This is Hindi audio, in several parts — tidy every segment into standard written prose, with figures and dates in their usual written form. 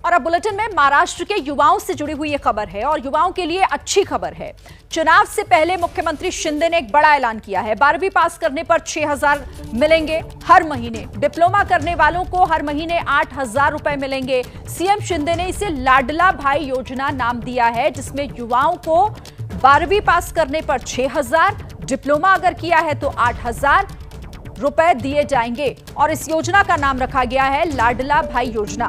और अब बुलेटिन में महाराष्ट्र के युवाओं से जुड़ी हुई ये खबर है और युवाओं के लिए अच्छी खबर है। चुनाव से पहले मुख्यमंत्री शिंदे ने एक बड़ा ऐलान किया है। 12वीं पास करने पर 6,000 मिलेंगे हर महीने। डिप्लोमा करने वालों को हर महीने 8,000 रुपए मिलेंगे। सीएम शिंदे ने इसे लाडला भाई योजना नाम दिया है, जिसमें युवाओं को 12वीं पास करने पर 6,000, डिप्लोमा अगर किया है तो 8,000 रुपए दिए जाएंगे। और इस योजना का नाम रखा गया है लाडला भाई योजना।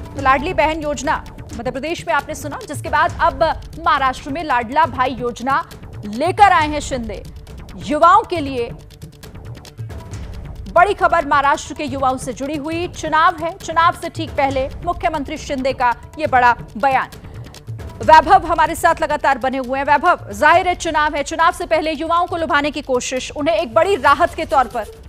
तो लाडली बहन योजना मध्य प्रदेश में आपने सुना, जिसके बाद अब महाराष्ट्र में लाडला भाई योजना लेकर आए हैं शिंदे। युवाओं के लिए बड़ी खबर महाराष्ट्र के युवाओं से जुड़ी हुई। चुनाव है, चुनाव से ठीक पहले मुख्यमंत्री शिंदे का यह बड़ा बयान। वैभव हमारे साथ लगातार बने हुए हैं। वैभव, जाहिर है चुनाव है, चुनाव से पहले युवाओं को लुभाने की कोशिश, उन्हें एक बड़ी राहत के तौर पर।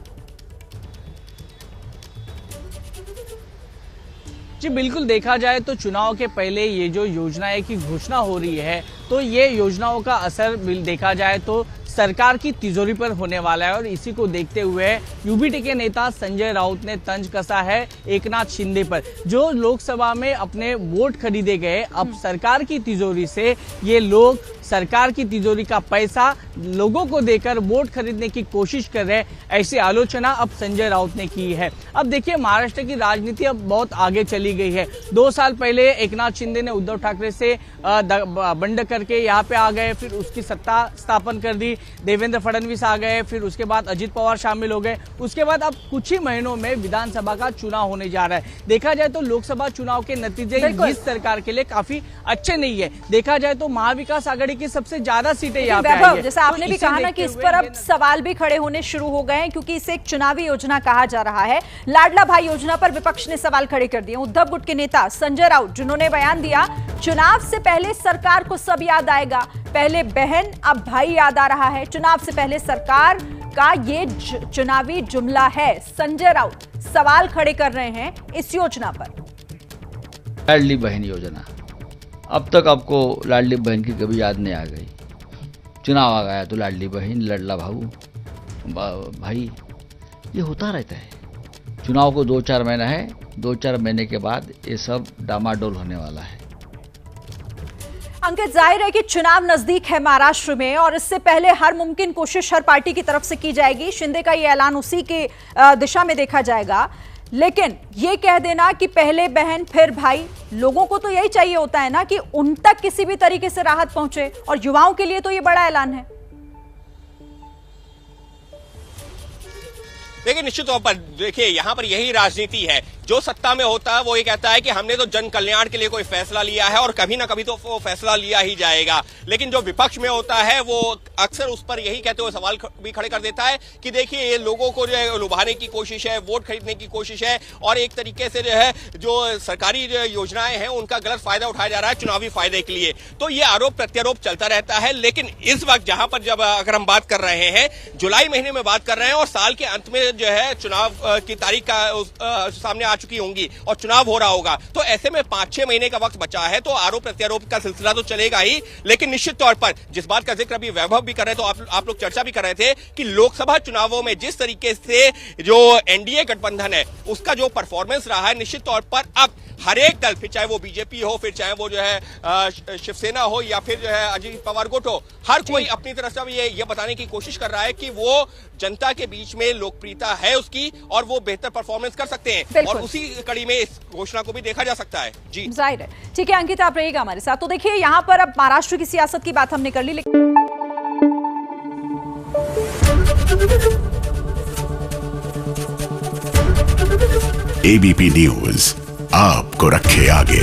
जी बिल्कुल, देखा जाए तो चुनाव के पहले ये जो योजनाएं की घोषणा हो रही है, तो ये योजनाओं का असर देखा जाए तो सरकार की तिजोरी पर होने वाला है। और इसी को देखते हुए यूबीटी के नेता संजय राउत ने तंज कसा है एकनाथ शिंदे पर। जो लोकसभा में अपने वोट खरीदे गए, अब सरकार की तिजोरी से ये लोग सरकार की तिजोरी का पैसा लोगों को देकर वोट खरीदने की कोशिश कर रहे हैं, ऐसी आलोचना अब संजय राउत ने की है। अब देखिए, महाराष्ट्र की राजनीति अब बहुत आगे चली गई है। 2 साल पहले एकनाथ शिंदे ने उद्धव ठाकरे से बंड करके यहाँ पे आ गए, फिर उसकी सत्ता स्थापन कर दी। देवेंद्र फडणवीस आ गए, फिर उसके बाद अजित पवार शामिल हो गए। उसके बाद अब कुछ ही महीनों में विधानसभा का चुनाव होने जा रहा है। देखा जाए तो लोकसभा चुनाव के नतीजे इस सरकार के लिए काफी अच्छे नहीं है। देखा जाए तो महाविकास आघाड़ी की सबसे ज्यादा सीटें यहाँ पे आई है। जैसे आपने भी कहा ना कि इस पर अब सवाल भी खड़े होने शुरू हो गए हैं, क्योंकि इसे एक चुनावी योजना कहा जा रहा है। लाडला भाई योजना पर विपक्ष ने सवाल खड़े कर दिए। उद्धव गुट के नेता संजय राउत, जिन्होंने बयान दिया, चुनाव से पहले सरकार को सब याद आएगा, पहले बहन अब भाई याद आ रहा है। चुनाव से पहले सरकार का ये चुनावी जुमला है। संजय राउत सवाल खड़े कर रहे हैं इस योजना पर। लाडली बहन योजना, अब तक आपको लाडली बहन की कभी याद नहीं आ गई। चुनाव आ गया तो लाडली बहन, लड़ला भाई, ये होता रहता है। चुनाव को 2-4 महीना है, 2-4 महीने के बाद ये सब डामाडोल होने वाला है। अंकित, जाहिर है कि चुनाव नजदीक है महाराष्ट्र में, और इससे पहले हर मुमकिन कोशिश हर पार्टी की तरफ से की जाएगी। शिंदे का ये ऐलान उसी के दिशा में देखा जाएगा। लेकिन ये कह देना कि पहले बहन फिर भाई, लोगों को तो यही चाहिए होता है ना कि उन तक किसी भी तरीके से राहत पहुंचे, और युवाओं के लिए तो ये बड़ा ऐलान है। देखिए, निश्चित तौर पर देखिए, यहाँ पर यही राजनीति है। जो सत्ता में होता है वो ये कहता है कि हमने तो जन कल्याण के लिए कोई फैसला लिया है और कभी ना कभी तो वो फैसला लिया ही जाएगा। लेकिन जो विपक्ष में होता है वो अक्सर उस पर यही कहते हुए सवाल भी खड़े कर देता है कि देखिए, ये लोगों को जो है लुभाने की कोशिश है, वोट खरीदने की कोशिश है, और एक तरीके से जो है जो सरकारी योजनाएं हैं उनका गलत फायदा उठाया जा रहा है चुनावी फायदे के लिए। तो ये आरोप प्रत्यारोप चलता रहता है। लेकिन इस वक्त जहां पर जब अगर हम बात कर रहे हैं, जुलाई महीने में बात कर रहे हैं, और साल के अंत में जो है चुनाव की तारीख का सामने आ चुकी होंगी और चुनाव हो रहा होगा, तो ऐसे में 5-6 महीने का वक्त बचा है। तो आरोप प्रत्यारोप का सिलसिला तो चलेगा ही। लेकिन निश्चित तौर पर जिस बात का जिक्र अभी वैभव भी कर रहे थे, तो आप लोग चर्चा भी कर रहे थे कि लोकसभा चुनावों में जिस तरीके से जो एनडीए गठबंधन है उसका जो परफॉर्मेंस रहा है, निश्चित तौर पर अब हर एक दल, फिर चाहे वो बीजेपी हो, फिर चाहे वो जो है शिवसेना हो, या फिर जो है अजित पवार गुट हो, हर कोई अपनी तरफ से अब ये बताने की कोशिश कर रहा है कि वो जनता के बीच में लोकप्रियता है उसकी, और वो बेहतर परफॉर्मेंस कर सकते हैं। और उसी कड़ी में इस घोषणा को भी देखा जा सकता है। जी जाहिर है। ठीक है अंकित, आप रहिएगा हमारे साथ। तो देखिए, यहाँ पर अब महाराष्ट्र की सियासत की बात हमने कर ली, लेकिन एबीपी न्यूज आपको रखे आगे।